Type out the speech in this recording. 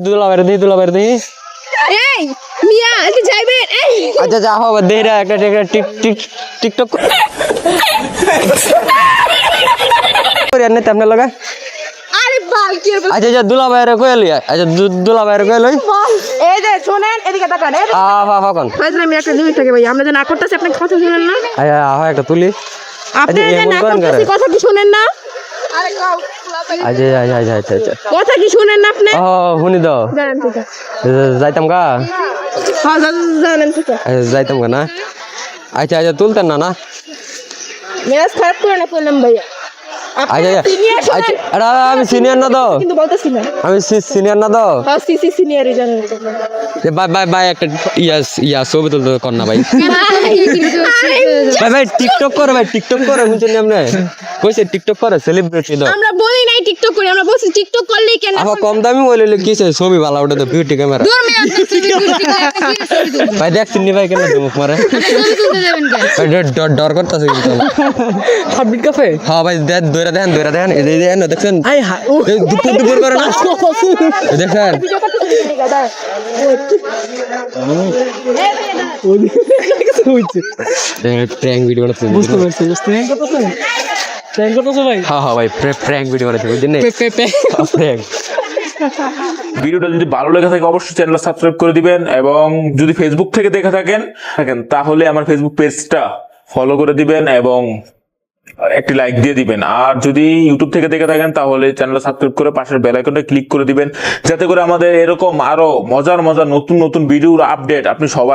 দুলাভাই এই মিয়া এদিকে যাইবেন এই আচ্ছা যা হবে দেহরা একটা টিকটক করে আনে তেমনে লাগা আরে বাল কি হবে আচ্ছা যা দুলাভাইরে কইলি আচ্ছা দুলাভাইরে কইলই এই যে শুনেন এদিকে তাকান কোন ভাই আমি একটা লিমিট থাকে ভাই আমরা যে না করতেছি আপনি কথা শুনেন না আচ্ছা একটা তুলি আপনি যে না করতেছি কথা কি শুনেন না আরে কাও আচ্ছা কথা কি শুনেন না আপনি শুনি দাও জানেন ঠিক যাইতাম গা হ্যাঁ জানেন ঠিক যাইতাম গা না আচ্ছা তুলতেন না মেজাজ খারাপ করে না করলাম ভাইয়া আমি সিনিয়র না তো কিন্তু বলতেছি না আমি সিনিয়র না তো সিসি সিনিয়রই জানেন ভাই একটা ছবি তুলতে কর না ভাই ভাই টিকটক করে বুঝছেন আপনি কইছে টিকটক করে সেলিব্রিটি দাও আমরা বলি নাই টিকটক করি আমরা বলছি টিকটক করলেই কেন আবার কম দামি বলে কিছে ছবি ভালো ওটা তো বিউটি ক্যামেরা দূর মেয়ে ভাই দেখছেন নি ভাই কেন মুখ মারে ডর করতেছে কিন্তু হাবিট কাফে হ্যাঁ ভাই দৌড়া দেন এই দেখেন দেখছেন আই হা দুপুর করে না দেখেন প্র্যাঙ্ক ভিডিও করতে বুঝতে পারছি ট্রেন করতেছো ভাই হ্যাঁ ভাই প্র্যাঙ্ক ভিডিও করতে বুঝছেন না প্র্যাঙ্ক ভিডিওটা যদি ভালো লেগে থাকে অবশ্যই চ্যানেলটা সাবস্ক্রাইব করে দিবেন এবং যদি ফেসবুক থেকে দেখে থাকেন তাহলে আমার ফেসবুক পেজটা ফলো করে দিবেন এবং একটি লাইক দিয়ে দিবেন। আর যদি ইউটিউব থেকে দেখে থাকেন তাহলে চ্যানেলটা সাবস্ক্রাইব করে পাশের বেল আইকনটা ক্লিক করে দিবেন যাতে করে আমাদের এরকম আরো মজার নতুন ভিডিওর আপডেট আপনি সবাই